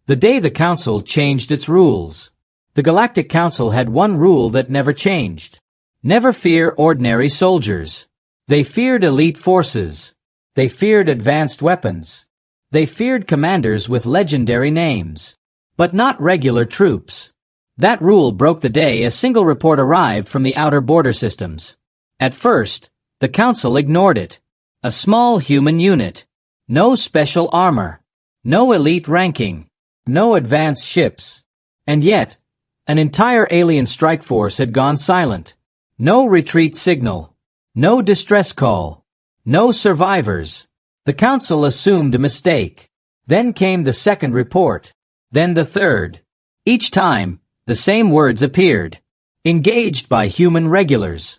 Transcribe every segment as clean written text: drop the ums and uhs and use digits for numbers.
The day the Council changed its rules. The Galactic Council had one rule that never changed. Never fear ordinary soldiers. They feared elite forces. They feared advanced weapons. They feared commanders with legendary names. But not regular troops. That rule broke the day a single report arrived from the outer border systems. At first, the Council ignored it. A small human unit. No special armor. No elite ranking. No advanced ships. And yet, an entire alien strike force had gone silent. No retreat signal. No distress call. No survivors. The Council assumed a mistake. Then came the second report. Then the third. Each time, the same words appeared. Engaged by human regulars.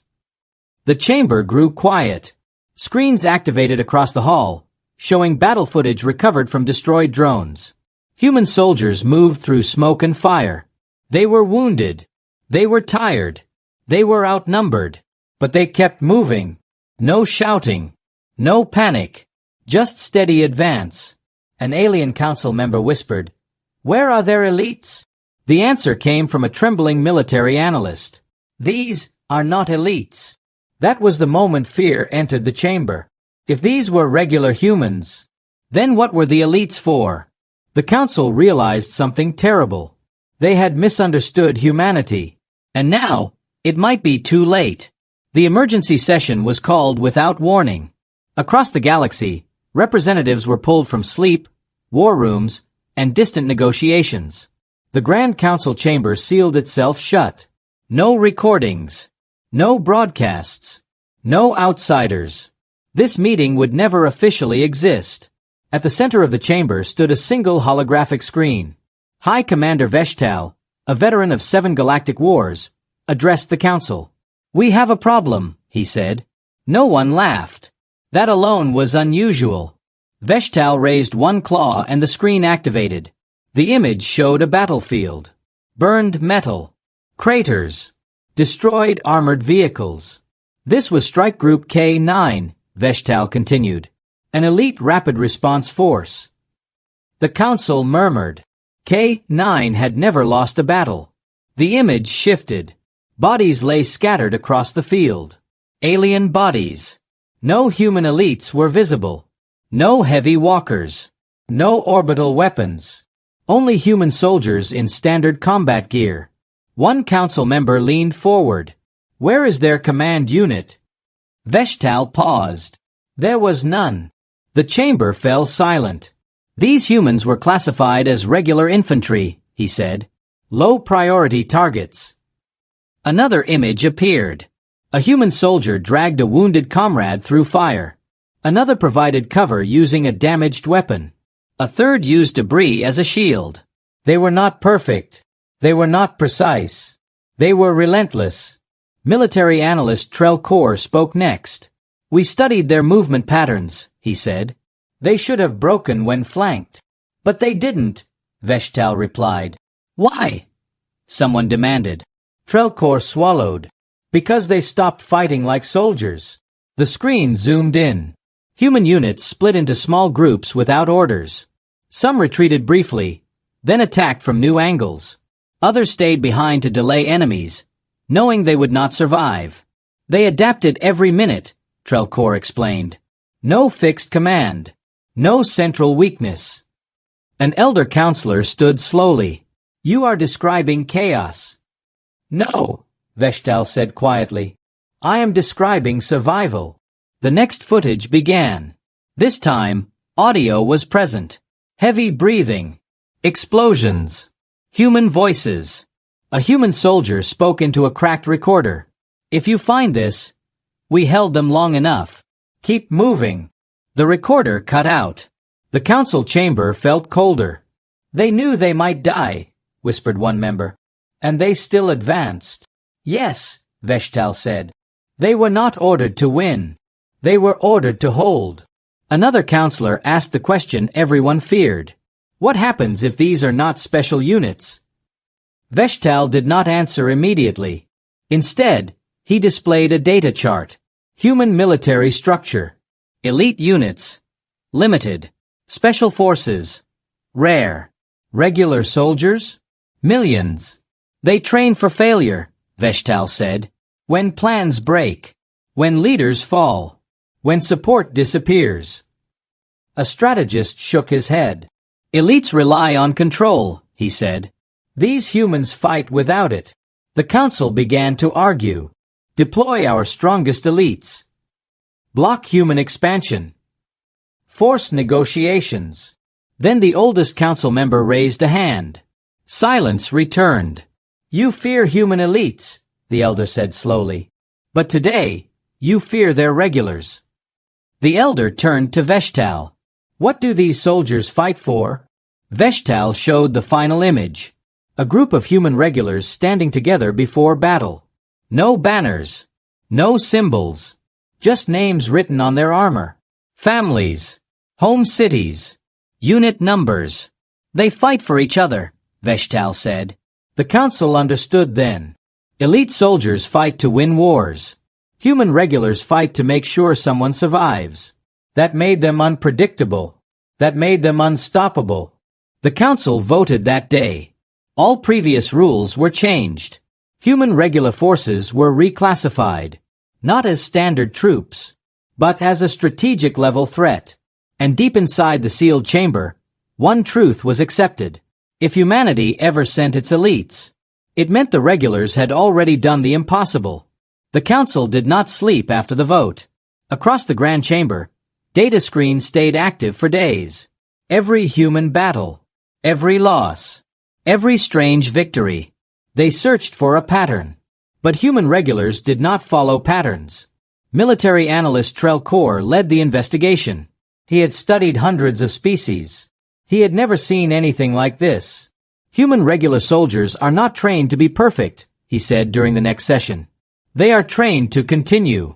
The chamber grew quiet. Screens activated across the hall, showing battle footage recovered from destroyed drones. Human soldiers moved through smoke and fire. They were wounded. They were tired. They were outnumbered. But they kept moving. No shouting. No panic. Just steady advance. An alien council member whispered, "Where are their elites?" The answer came from a trembling military analyst. "These are not elites." That was the moment fear entered the chamber. If these were regular humans, then what were the elites for? The council realized something terrible. They had misunderstood humanity. And now, it might be too late. The emergency session was called without warning. Across the galaxy, representatives were pulled from sleep, war rooms, and distant negotiations. The Grand Council chamber sealed itself shut. No recordings. No broadcasts. No outsiders. This meeting would never officially exist. At the center of the chamber stood a single holographic screen. High Commander Veshtal, a veteran of 7 galactic wars, addressed the council. "We have a problem," he said. No one laughed. That alone was unusual. Veshtal raised one claw and the screen activated. The image showed a battlefield. Burned metal. Craters. Destroyed armored vehicles. "This was Strike Group K9, Veshtal continued. An elite rapid response force." The council murmured. K9 had never lost a battle. The image shifted. Bodies lay scattered across the field. Alien bodies. No human elites were visible. No heavy walkers. No orbital weapons. Only human soldiers in standard combat gear. One council member leaned forward. "Where is their command unit?" Veshtal paused. There was none. The chamber fell silent. "These humans were classified as regular infantry," he said. "Low-priority targets." Another image appeared. A human soldier dragged a wounded comrade through fire. Another provided cover using a damaged weapon. A third used debris as a shield. They were not perfect. They were not precise. They were relentless. Military analyst Trelkor spoke next. "We studied their movement patterns," he said. "They should have broken when flanked." "But they didn't," Veshtal replied. "Why?" someone demanded. Trelkor swallowed. "Because they stopped fighting like soldiers." The screen zoomed in. Human units split into small groups without orders. Some retreated briefly, then attacked from new angles. Others stayed behind to delay enemies, knowing they would not survive. "They adapted every minute," Trelkor explained. "No fixed command. No central weakness." An elder counselor stood slowly. "You are describing chaos." "No," Veshtal said quietly. "I am describing survival." The next footage began. This time, audio was present. Heavy breathing. Explosions. Human voices. A human soldier spoke into a cracked recorder. "If you find this, we held them long enough. Keep moving." The recorder cut out. The council chamber felt colder. "They knew they might die," whispered one member. "And they still advanced." "Yes," Veshtal said. "They were not ordered to win. They were ordered to hold." Another counselor asked the question everyone feared. "What happens if these are not special units?" Veshtal did not answer immediately. Instead, he displayed a data chart. Human military structure. Elite units. Limited. Special forces. Rare. Regular soldiers? Millions. They train for failure, Veshtal said. When plans break. When leaders fall. When support disappears. A strategist shook his head. Elites rely on control, he said. These humans fight without it. The council began to argue. Deploy our strongest elites. Block human expansion. Force negotiations. Then the oldest council member raised a hand. Silence returned. You fear human elites, the elder said slowly. But today, you fear their regulars. The elder turned to Veshtal. What do these soldiers fight for? Veshtal showed the final image. A group of human regulars standing together before battle. No banners. No symbols. Just names written on their armor. Families. Home cities. Unit numbers. They fight for each other, Veshtal said. The council understood then. Elite soldiers fight to win wars. Human regulars fight to make sure someone survives. That made them unpredictable. That made them unstoppable. The council voted that day. All previous rules were changed. Human regular forces were reclassified. Not as standard troops, but as a strategic level threat. And deep inside the sealed chamber, one truth was accepted. If humanity ever sent its elites, it meant the regulars had already done the impossible. The council did not sleep after the vote. Across the grand chamber, data screens stayed active for days. Every human battle, every loss, every strange victory. They searched for a pattern. But human regulars did not follow patterns. Military analyst Trelkor led the investigation. He had studied hundreds of species. He had never seen anything like this. Human regular soldiers are not trained to be perfect, he said during the next session. They are trained to continue.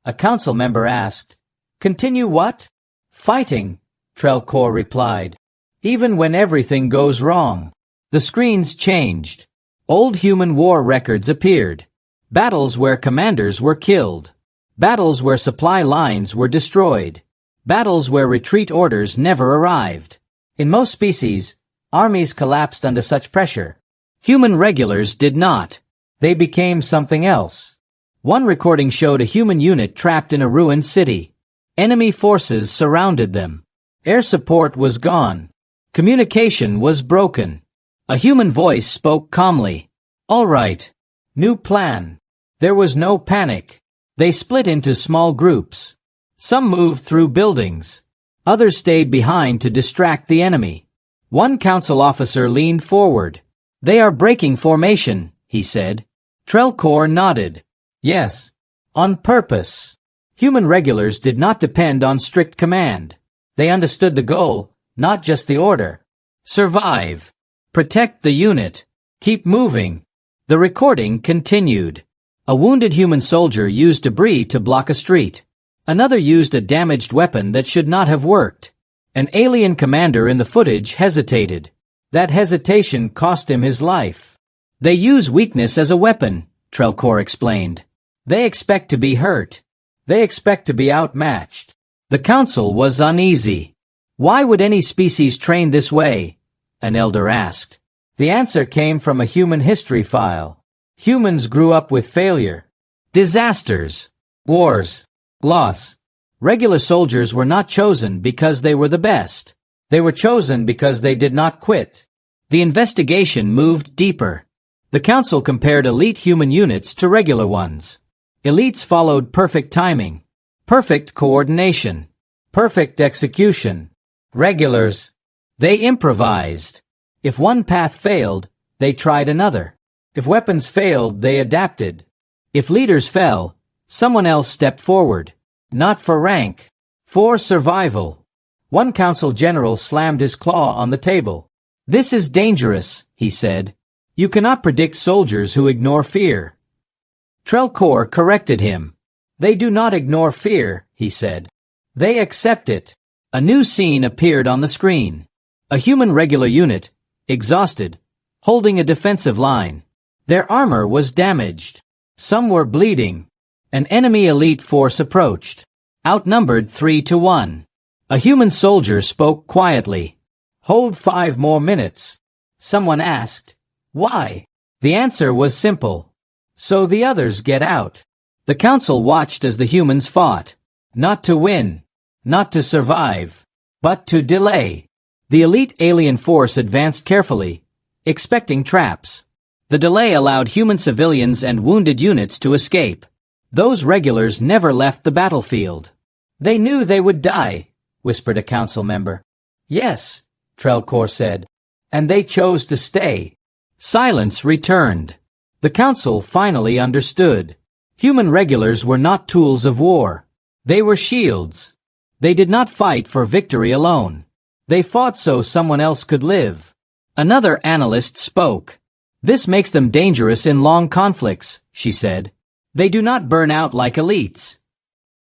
A council member asked, Continue what? Fighting, Trelkor replied. Even when everything goes wrong. The screens changed. Old human war records appeared. Battles where commanders were killed. Battles where supply lines were destroyed. Battles where retreat orders never arrived. In most species, armies collapsed under such pressure. Human regulars did not. They became something else. One recording showed a human unit trapped in a ruined city. Enemy forces surrounded them. Air support was gone. Communication was broken. A human voice spoke calmly. All right. New plan. There was no panic. They split into small groups. Some moved through buildings. Others stayed behind to distract the enemy. One council officer leaned forward. They are breaking formation, he said. Trelkor nodded. Yes. On purpose. Human regulars did not depend on strict command. They understood the goal, not just the order. Survive. Protect the unit. Keep moving. The recording continued. A wounded human soldier used debris to block a street. Another used a damaged weapon that should not have worked. An alien commander in the footage hesitated. That hesitation cost him his life. They use weakness as a weapon, Trelkor explained. They expect to be hurt. They expect to be outmatched. The council was uneasy. Why would any species train this way? An elder asked. The answer came from a human history file. Humans grew up with failure. Disasters. Wars. Loss. Regular soldiers were not chosen because they were the best. They were chosen because they did not quit. The investigation moved deeper. The council compared elite human units to regular ones. Elites followed perfect timing, perfect coordination, perfect execution. Regulars, they improvised. If one path failed, they tried another. If weapons failed, they adapted. If leaders fell, someone else stepped forward. Not for rank, for survival. One council general slammed his claw on the table. This is dangerous, he said. You cannot predict soldiers who ignore fear. Trelkor corrected him. They do not ignore fear, he said. They accept it. A new scene appeared on the screen. A human regular unit, exhausted, holding a defensive line. Their armor was damaged. Some were bleeding. An enemy elite force approached. Outnumbered 3-1. A human soldier spoke quietly. Hold 5 more minutes. Someone asked. Why? The answer was simple. So the others get out. The council watched as the humans fought. Not to win. Not to survive. But to delay. The elite alien force advanced carefully, expecting traps. The delay allowed human civilians and wounded units to escape. Those regulars never left the battlefield. They knew they would die, whispered a council member. Yes, Trelcor said. And they chose to stay. Silence returned. The council finally understood. Human regulars were not tools of war. They were shields. They did not fight for victory alone. They fought so someone else could live. Another analyst spoke. This makes them dangerous in long conflicts, she said. They do not burn out like elites.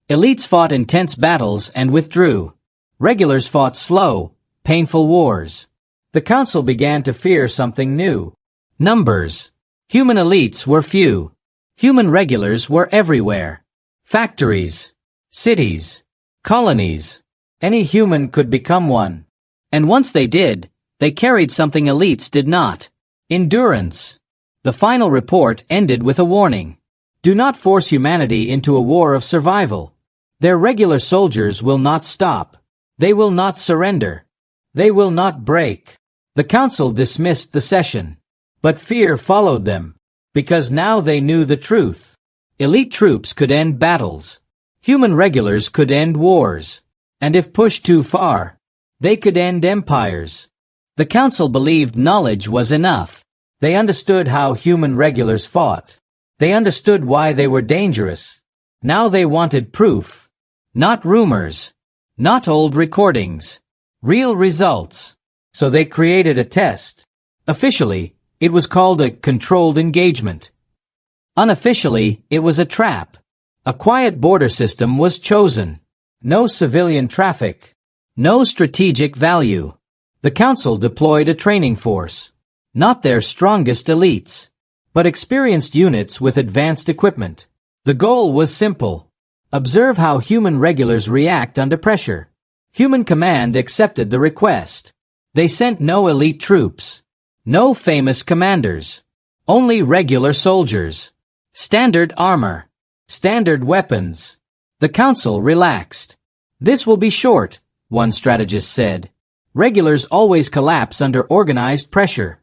Elites fought intense battles and withdrew. Regulars fought slow, painful wars. The council began to fear something new. Numbers. Human elites were few. Human regulars were everywhere. Factories, cities, colonies. Any human could become one. And once they did, they carried something elites did not. Endurance. The final report ended with a warning. Do not force humanity into a war of survival. Their regular soldiers will not stop. They will not surrender. They will not break. The council dismissed the session. But fear followed them. Because now they knew the truth. Elite troops could end battles. Human regulars could end wars. And if pushed too far, they could end empires. The council believed knowledge was enough. They understood how human regulars fought. They understood why they were dangerous. Now they wanted proof. Not rumors. Not old recordings. Real results. So they created a test. Officially, it was called a controlled engagement. Unofficially, it was a trap. A quiet border system was chosen. No civilian traffic. No strategic value. The council deployed a training force. Not their strongest elites, but experienced units with advanced equipment. The goal was simple. Observe how human regulars react under pressure. Human command accepted the request. They sent no elite troops. No famous commanders. Only regular soldiers. Standard armor. Standard weapons. The council relaxed. This will be short, one strategist said. Regulars always collapse under organized pressure.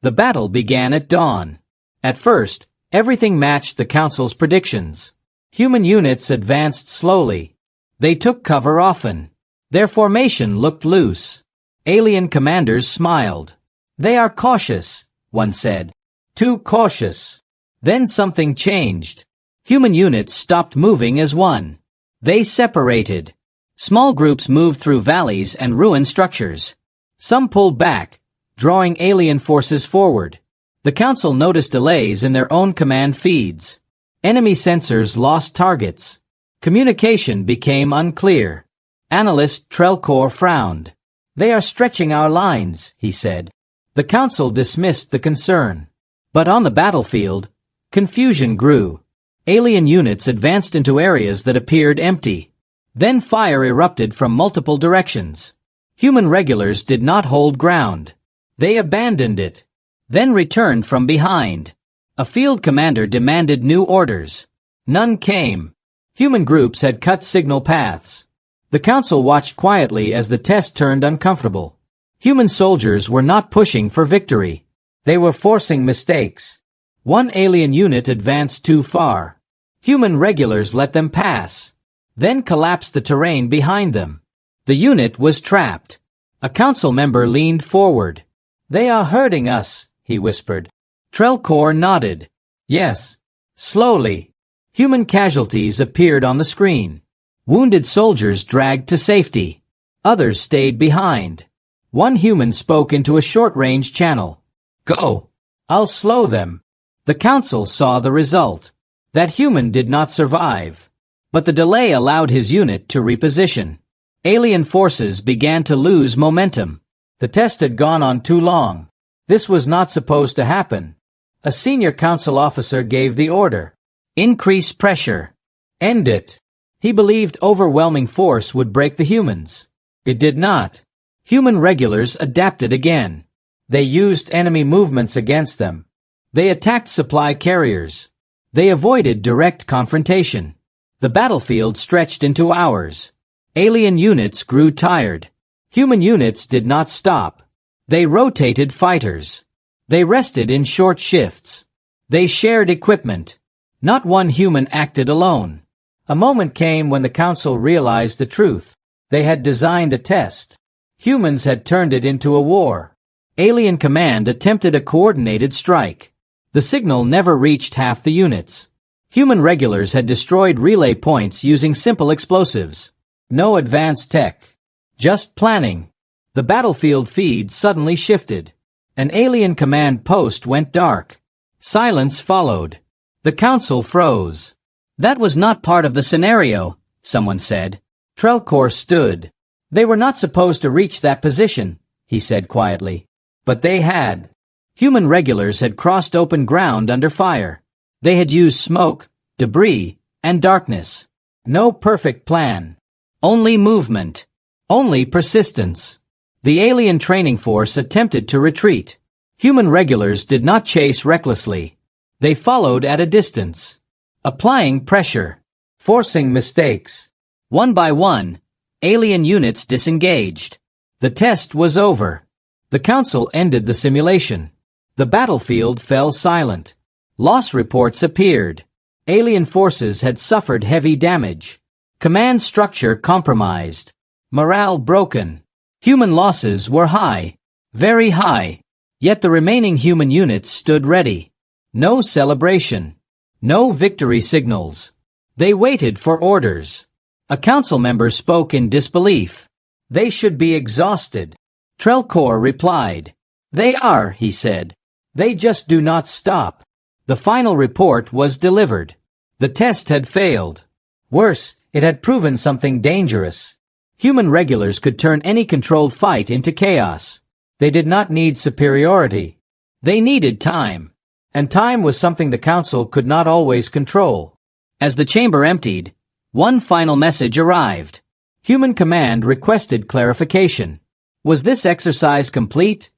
The battle began at dawn. At first, everything matched the council's predictions. Human units advanced slowly. They took cover often. Their formation looked loose. Alien commanders smiled. They are cautious, one said. Too cautious. Then something changed. Human units stopped moving as one. They separated. Small groups moved through valleys and ruined structures. Some pulled back, drawing alien forces forward. The council noticed delays in their own command feeds. Enemy sensors lost targets. Communication became unclear. Analyst Trelcor frowned. They are stretching our lines, he said. The council dismissed the concern. But on the battlefield, confusion grew. Alien units advanced into areas that appeared empty. Then fire erupted from multiple directions. Human regulars did not hold ground. They abandoned it. Then returned from behind. A field commander demanded new orders. None came. Human groups had cut signal paths. The council watched quietly as the test turned uncomfortable. Human soldiers were not pushing for victory. They were forcing mistakes. One alien unit advanced too far. Human regulars let them pass. Then collapsed the terrain behind them. The unit was trapped. A council member leaned forward. They are hurting us, he whispered. Trelcor nodded. Yes. Slowly. Human casualties appeared on the screen. Wounded soldiers dragged to safety. Others stayed behind. One human spoke into a short-range channel. Go. I'll slow them. The council saw the result. That human did not survive. But the delay allowed his unit to reposition. Alien forces began to lose momentum. The test had gone on too long. This was not supposed to happen. A senior council officer gave the order. Increase pressure. End it. He believed overwhelming force would break the humans. It did not. Human regulars adapted again. They used enemy movements against them. They attacked supply carriers. They avoided direct confrontation. The battlefield stretched into hours. Alien units grew tired. Human units did not stop. They rotated fighters. They rested in short shifts. They shared equipment. Not one human acted alone. A moment came when the Council realized the truth. They had designed a test. Humans had turned it into a war. Alien Command attempted a coordinated strike. The signal never reached half the units. Human regulars had destroyed relay points using simple explosives. No advanced tech. Just planning. The battlefield feed suddenly shifted. An alien command post went dark. Silence followed. The Council froze. That was not part of the scenario, someone said. Trelcor stood. They were not supposed to reach that position, he said quietly. But they had. Human regulars had crossed open ground under fire. They had used smoke, debris, and darkness. No perfect plan. Only movement. Only persistence. The alien training force attempted to retreat. Human regulars did not chase recklessly. They followed at a distance. Applying pressure. Forcing mistakes. One by one, alien units disengaged. The test was over. The Council ended the simulation. The battlefield fell silent. Loss reports appeared. Alien forces had suffered heavy damage. Command structure compromised. Morale broken. Human losses were high. Very high. Yet the remaining human units stood ready. No celebration. No victory signals. They waited for orders. A council member spoke in disbelief. They should be exhausted. Trelcor replied. They are, he said. They just do not stop. The final report was delivered. The test had failed. Worse, it had proven something dangerous. Human regulars could turn any controlled fight into chaos. They did not need superiority. They needed time. And time was something the council could not always control. As the chamber emptied, one final message arrived. Human Command requested clarification. Was this exercise complete?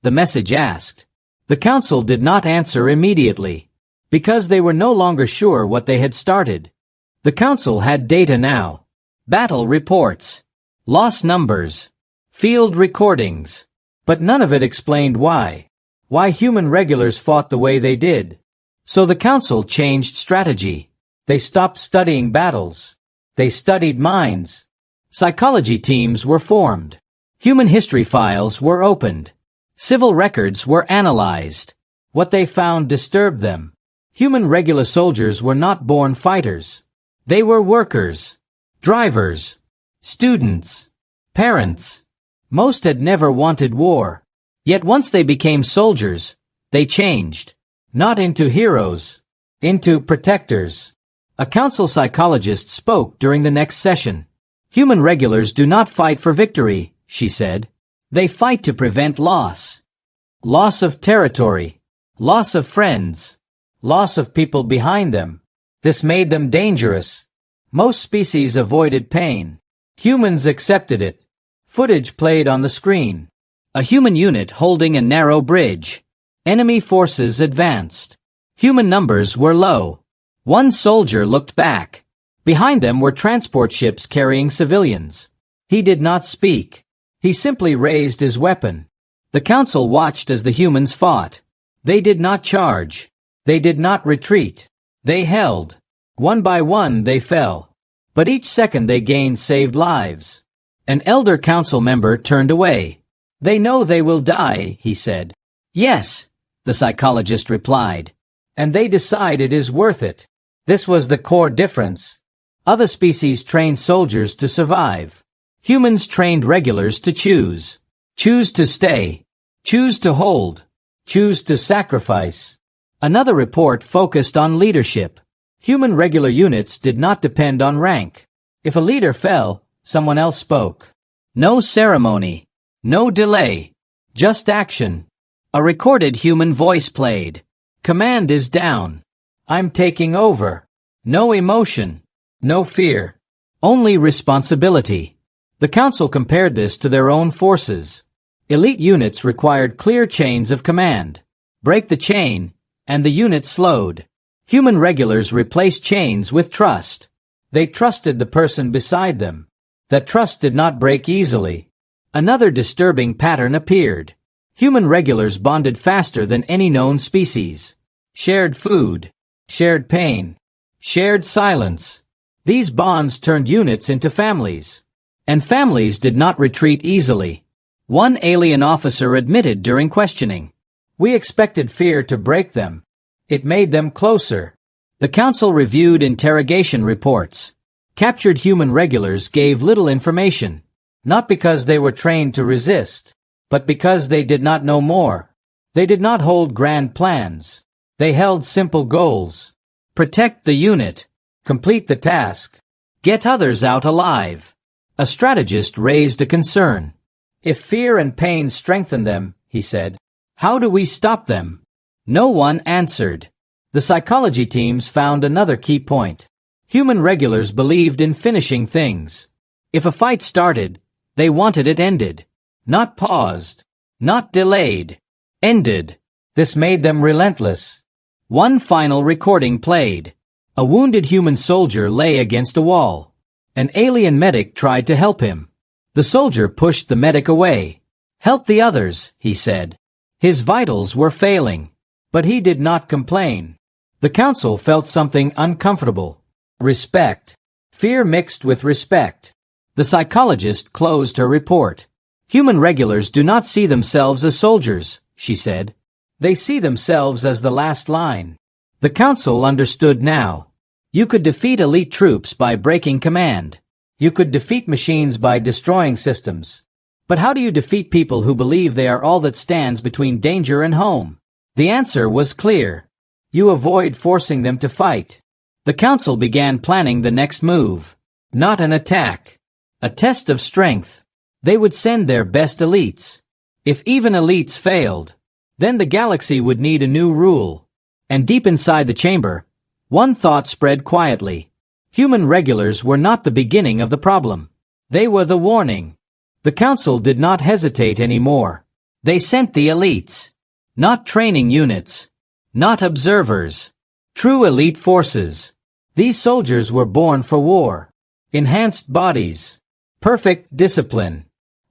The message asked. The council did not answer immediately, because they were no longer sure what they had started. The council had data now. Battle reports. Loss numbers. Field recordings. But none of it explained why. Why human regulars fought the way they did. So the council changed strategy. They stopped studying battles. They studied minds. Psychology teams were formed. Human history files were opened. Civil records were analyzed. What they found disturbed them. Human regular soldiers were not born fighters. They were workers, drivers, students, parents. Most had never wanted war. Yet once they became soldiers, they changed. Not into heroes, into protectors. A council psychologist spoke during the next session. Human regulars do not fight for victory, she said. They fight to prevent loss. Loss of territory. Loss of friends. Loss of people behind them. This made them dangerous. Most species avoided pain. Humans accepted it. Footage played on the screen. A human unit holding a narrow bridge. Enemy forces advanced. Human numbers were low. One soldier looked back. Behind them were transport ships carrying civilians. He did not speak. He simply raised his weapon. The council watched as the humans fought. They did not charge. They did not retreat. They held. One by one they fell. But each second they gained saved lives. An elder council member turned away. They know they will die, he said. Yes, the psychologist replied. And they decide it is worth it. This was the core difference. Other species trained soldiers to survive. Humans trained regulars to choose. Choose to stay. Choose to hold. Choose to sacrifice. Another report focused on leadership. Human regular units did not depend on rank. If a leader fell, someone else spoke. No ceremony. No delay. Just action. A recorded human voice played. Command is down. I'm taking over. No emotion. No fear. Only responsibility. The council compared this to their own forces. Elite units required clear chains of command. Break the chain, and the unit slowed. Human regulars replaced chains with trust. They trusted the person beside them. That trust did not break easily. Another disturbing pattern appeared. Human regulars bonded faster than any known species. Shared food. Shared pain. Shared silence. These bonds turned units into families. And families did not retreat easily. One alien officer admitted during questioning. We expected fear to break them. It made them closer. The council reviewed interrogation reports. Captured human regulars gave little information, not because they were trained to resist, but because they did not know more. They did not hold grand plans. They held simple goals. Protect the unit. Complete the task. Get others out alive. A strategist raised a concern. If fear and pain strengthen them, he said, how do we stop them? No one answered. The psychology teams found another key point. Human regulars believed in finishing things. If a fight started, they wanted it ended. Not paused. Not delayed. Ended. This made them relentless. One final recording played. A wounded human soldier lay against a wall. An alien medic tried to help him. The soldier pushed the medic away. Help the others, he said. His vitals were failing. But he did not complain. The council felt something uncomfortable. Respect. Fear mixed with respect. The psychologist closed her report. Human regulars do not see themselves as soldiers, she said. They see themselves as the last line. The council understood now. You could defeat elite troops by breaking command. You could defeat machines by destroying systems. But how do you defeat people who believe they are all that stands between danger and home? The answer was clear. You avoid forcing them to fight. The council began planning the next move. Not an attack. A test of strength. They would send their best elites. If even elites failed, then the galaxy would need a new rule. And deep inside the chamber, one thought spread quietly. Human regulars were not the beginning of the problem. They were the warning. The council did not hesitate anymore. They sent the elites. Not training units. Not observers. True elite forces. These soldiers were born for war. Enhanced bodies. Perfect discipline.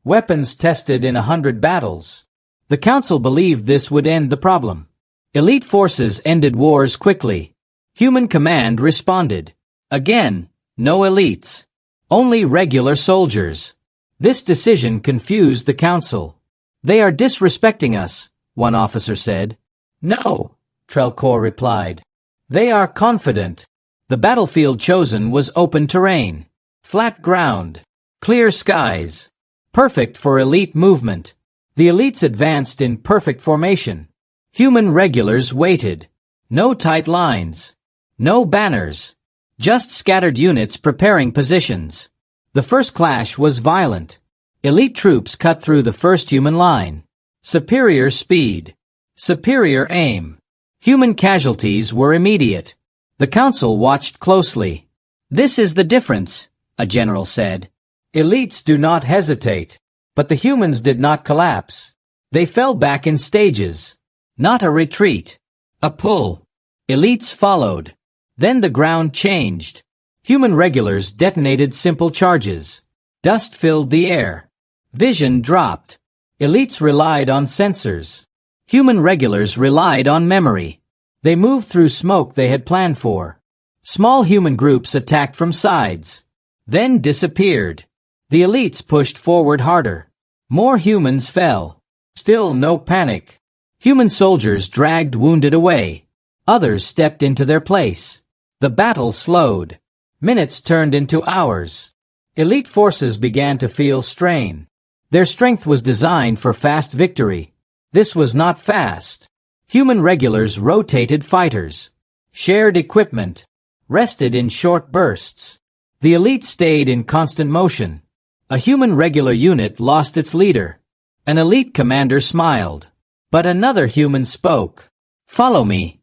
Weapons tested in 100 battles. The council believed this would end the problem. Elite forces ended wars quickly. Human command responded. Again, no elites. Only regular soldiers. This decision confused the council. They are disrespecting us, one officer said. No, Trelcor replied. They are confident. The battlefield chosen was open terrain. Flat ground. Clear skies. Perfect for elite movement. The elites advanced in perfect formation. Human regulars waited. No tight lines. No banners. Just scattered units preparing positions. The first clash was violent. Elite troops cut through the first human line. Superior speed. Superior aim. Human casualties were immediate. The council watched closely. This is the difference, a general said. Elites do not hesitate. But the humans did not collapse. They fell back in stages. Not a retreat. A pull. Elites followed. Then the ground changed. Human regulars detonated simple charges. Dust filled the air. Vision dropped. Elites relied on sensors. Human regulars relied on memory. They moved through smoke they had planned for. Small human groups attacked from sides. Then disappeared. The elites pushed forward harder. More humans fell. Still no panic. Human soldiers dragged wounded away. Others stepped into their place. The battle slowed. Minutes turned into hours. Elite forces began to feel strain. Their strength was designed for fast victory. This was not fast. Human regulars rotated fighters. Shared equipment. Rested in short bursts. The elite stayed in constant motion. A human regular unit lost its leader. An elite commander smiled. But another human spoke. Follow me.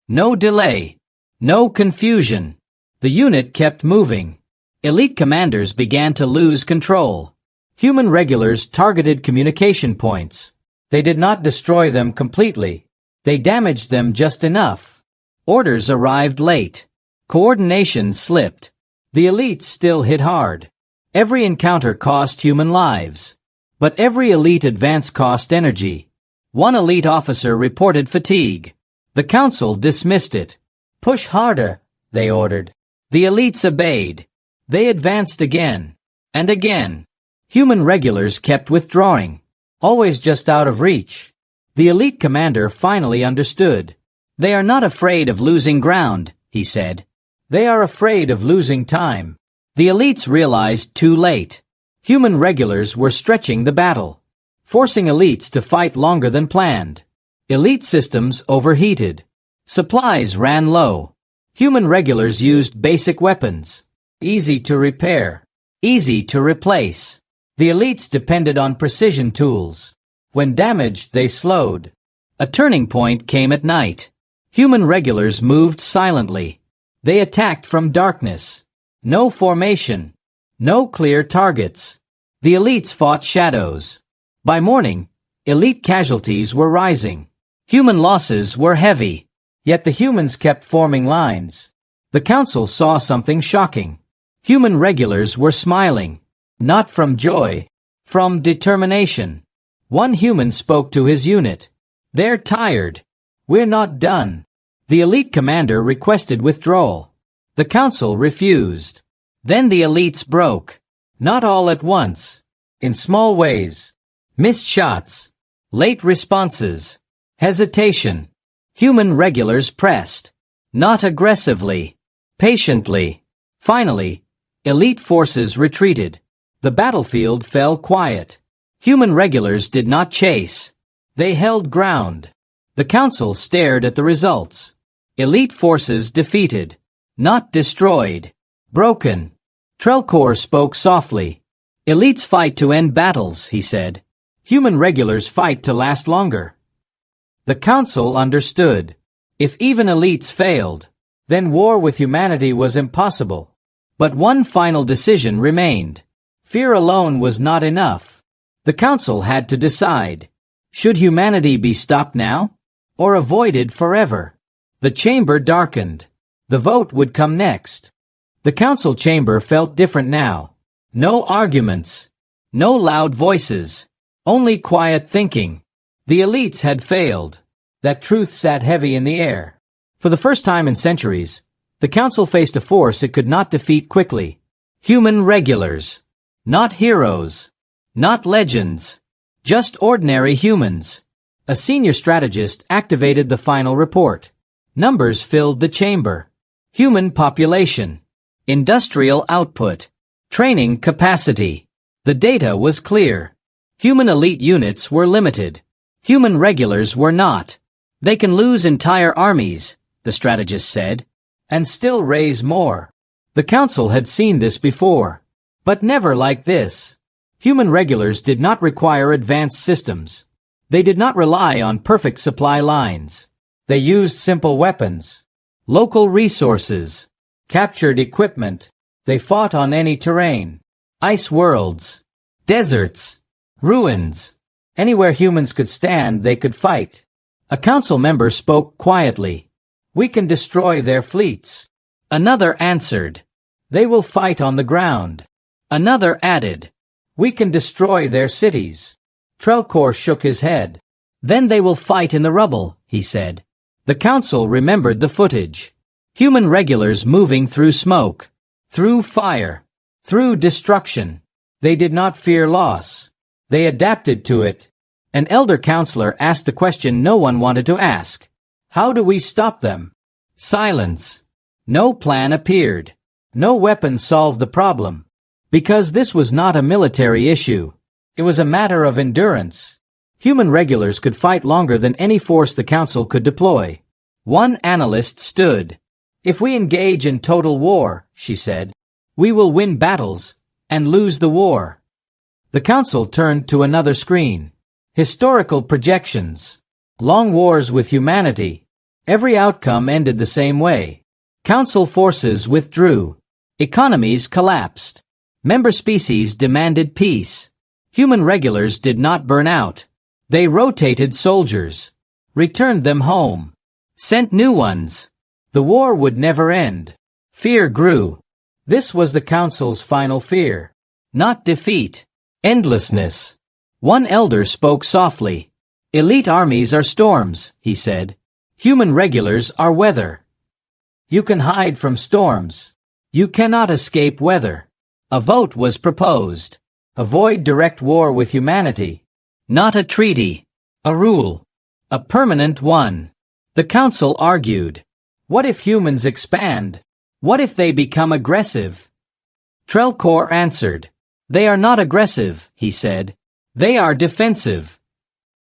No delay. No confusion. The unit kept moving. Elite commanders began to lose control. Human regulars targeted communication points. They did not destroy them completely. They damaged them just enough. Orders arrived late. Coordination slipped. The elites still hit hard. Every encounter cost human lives. But every elite advance cost energy. One elite officer reported fatigue. The council dismissed it. Push harder, they ordered. The elites obeyed. They advanced again. And again. Human regulars kept withdrawing. Always just out of reach. The elite commander finally understood. They are not afraid of losing ground, he said. They are afraid of losing time. The elites realized too late. Human regulars were stretching the battle, forcing elites to fight longer than planned. Elite systems overheated. Supplies ran low. Human regulars used basic weapons. Easy to repair. Easy to replace. The elites depended on precision tools. When damaged, they slowed. A turning point came at night. Human regulars moved silently. They attacked from darkness. No formation. No clear targets. The elites fought shadows. By morning, elite casualties were rising. Human losses were heavy. Yet the humans kept forming lines. The council saw something shocking. Human regulars were smiling. Not from joy. From determination. One human spoke to his unit. They're tired. We're not done. The elite commander requested withdrawal. The council refused. Then the elites broke. Not all at once. In small ways. Missed shots. Late responses. Hesitation. Human regulars pressed. Not aggressively. Patiently. Finally, elite forces retreated. The battlefield fell quiet. Human regulars did not chase. They held ground. The council stared at the results. Elite forces defeated. Not destroyed. Broken. Trelkor spoke softly. Elites fight to end battles, he said. Human regulars fight to last longer. The council understood. If even elites failed, then war with humanity was impossible. But one final decision remained. Fear alone was not enough. The council had to decide. Should humanity be stopped now? Or avoided forever? The chamber darkened. The vote would come next. The council chamber felt different now. No arguments. No loud voices. Only quiet thinking. The elites had failed. That truth sat heavy in the air. For the first time in centuries, the council faced a force it could not defeat quickly. Human regulars. Not heroes. Not legends. Just ordinary humans. A senior strategist activated the final report. Numbers filled the chamber. Human population. Industrial output. Training capacity. The data was clear. Human elite units were limited. Human regulars were not. They can lose entire armies, the strategist said, and still raise more. The council had seen this before. But never like this. Human regulars did not require advanced systems. They did not rely on perfect supply lines. They used simple weapons, local resources, captured equipment. They fought on any terrain. Ice worlds, deserts, ruins. Anywhere humans could stand, they could fight. A council member spoke quietly. We can destroy their fleets. Another answered. They will fight on the ground. Another added. We can destroy their cities. Trelkor shook his head. Then they will fight in the rubble, he said. The council remembered the footage. Human regulars moving through smoke, through fire, through destruction. They did not fear loss. They adapted to it. An elder counselor asked the question no one wanted to ask. How do we stop them? Silence. No plan appeared. No weapon solved the problem. Because this was not a military issue. It was a matter of endurance. Human regulars could fight longer than any force the council could deploy. One analyst stood. If we engage in total war, she said, we will win battles and lose the war. The council turned to another screen. Historical projections. Long wars with humanity. Every outcome ended the same way. Council forces withdrew. Economies collapsed. Member species demanded peace. Human regulars did not burn out. They rotated soldiers, returned them home, sent new ones. The war would never end. Fear grew. This was the Council's final fear. Not defeat. Endlessness. One elder spoke softly. Elite armies are storms, he said. Human regulars are weather. You can hide from storms. You cannot escape weather. A vote was proposed. Avoid direct war with humanity. Not a treaty. A rule. A permanent one. The Council argued. What if humans expand? What if they become aggressive? Trelcor answered. They are not aggressive, he said. They are defensive.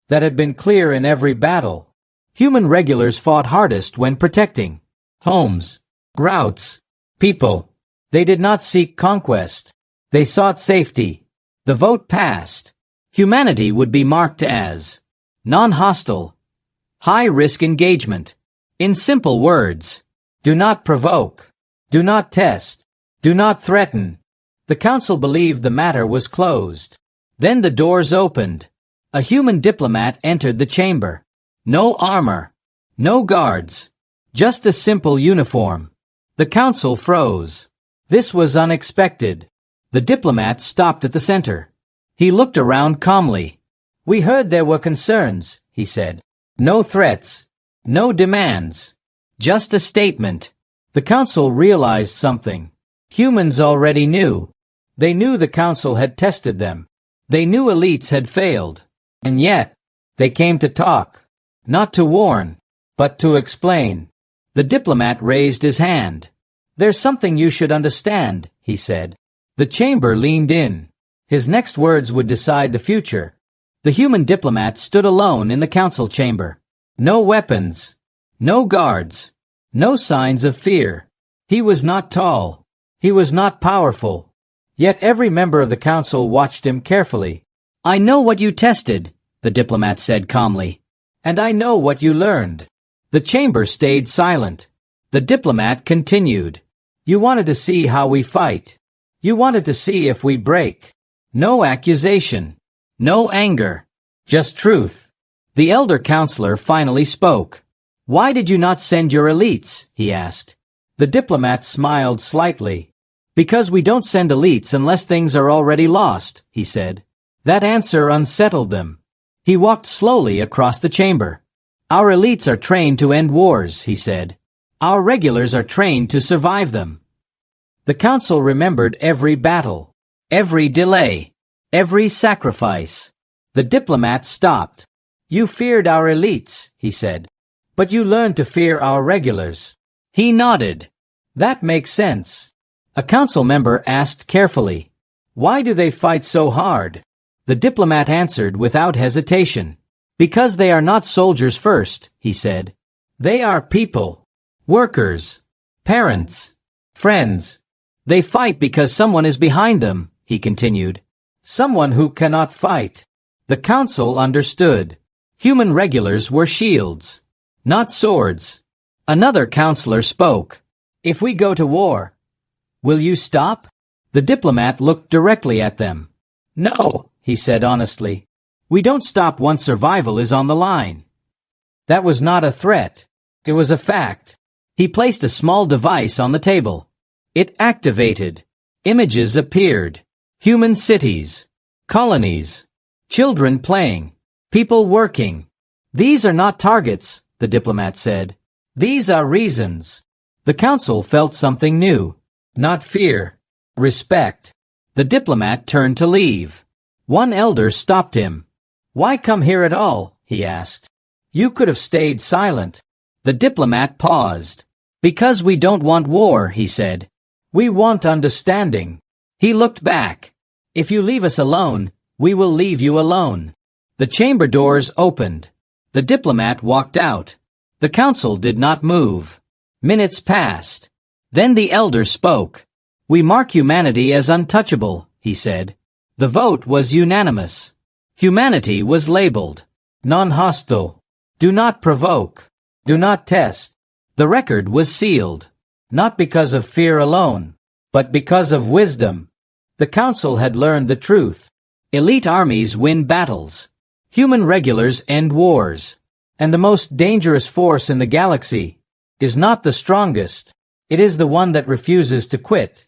That had been clear in every battle. Human regulars fought hardest when protecting homes, routes, people. They did not seek conquest. They sought safety. The vote passed. Humanity would be marked as non-hostile, high-risk engagement. In simple words, do not provoke, do not test, do not threaten. The Council believed the matter was closed. Then the doors opened. A human diplomat entered the chamber. No armor, no guards, just a simple uniform. The Council froze. This was unexpected. The diplomat stopped at the center. He looked around calmly. We heard there were concerns, he said. No threats, no demands, just a statement. The Council realized something. Humans already knew. They knew the Council had tested them. They knew elites had failed. And yet, they came to talk. Not to warn, but to explain. The diplomat raised his hand. There's something you should understand, he said. The chamber leaned in. His next words would decide the future. The human diplomat stood alone in the Council chamber. No weapons, no guards, no signs of fear. He was not tall. He was not powerful. Yet every member of the Council watched him carefully. I know what you tested, the diplomat said calmly. And I know what you learned. The chamber stayed silent. The diplomat continued. You wanted to see how we fight. You wanted to see if we break. No accusation. No anger. Just truth. The elder counselor finally spoke. Why did you not send your elites? He asked. The diplomat smiled slightly. Because we don't send elites unless things are already lost, he said. That answer unsettled them. He walked slowly across the chamber. Our elites are trained to end wars, he said. Our regulars are trained to survive them. The Council remembered every battle, every delay, every sacrifice. The diplomat stopped. You feared our elites, he said. But you learned to fear our regulars. He nodded. That makes sense. A council member asked carefully. Why do they fight so hard? The diplomat answered without hesitation. Because they are not soldiers first, he said. They are people, workers, parents, friends. They fight because someone is behind them, he continued. Someone who cannot fight. The council understood. Human regulars were shields, not swords. Another counselor spoke. If we go to war, will you stop? The diplomat looked directly at them. No, he said honestly. We don't stop once survival is on the line. That was not a threat. It was a fact. He placed a small device on the table. It activated. Images appeared. Human cities, colonies, children playing, people working. These are not targets, the diplomat said. These are reasons. The council felt something new. Not fear. Respect. The diplomat turned to leave. One elder stopped him. Why come here at all? He asked. You could have stayed silent. The diplomat paused. Because we don't want war, he said. We want understanding. He looked back. If you leave us alone, we will leave you alone. The chamber doors opened. The diplomat walked out. The council did not move. Minutes passed. Then the elder spoke. We mark humanity as untouchable, he said. The vote was unanimous. Humanity was labeled non-hostile. Do not provoke. Do not test. The record was sealed. Not because of fear alone, but because of wisdom. The council had learned the truth. Elite armies win battles. Human regulars end wars. And the most dangerous force in the galaxy is not the strongest. It is the one that refuses to quit.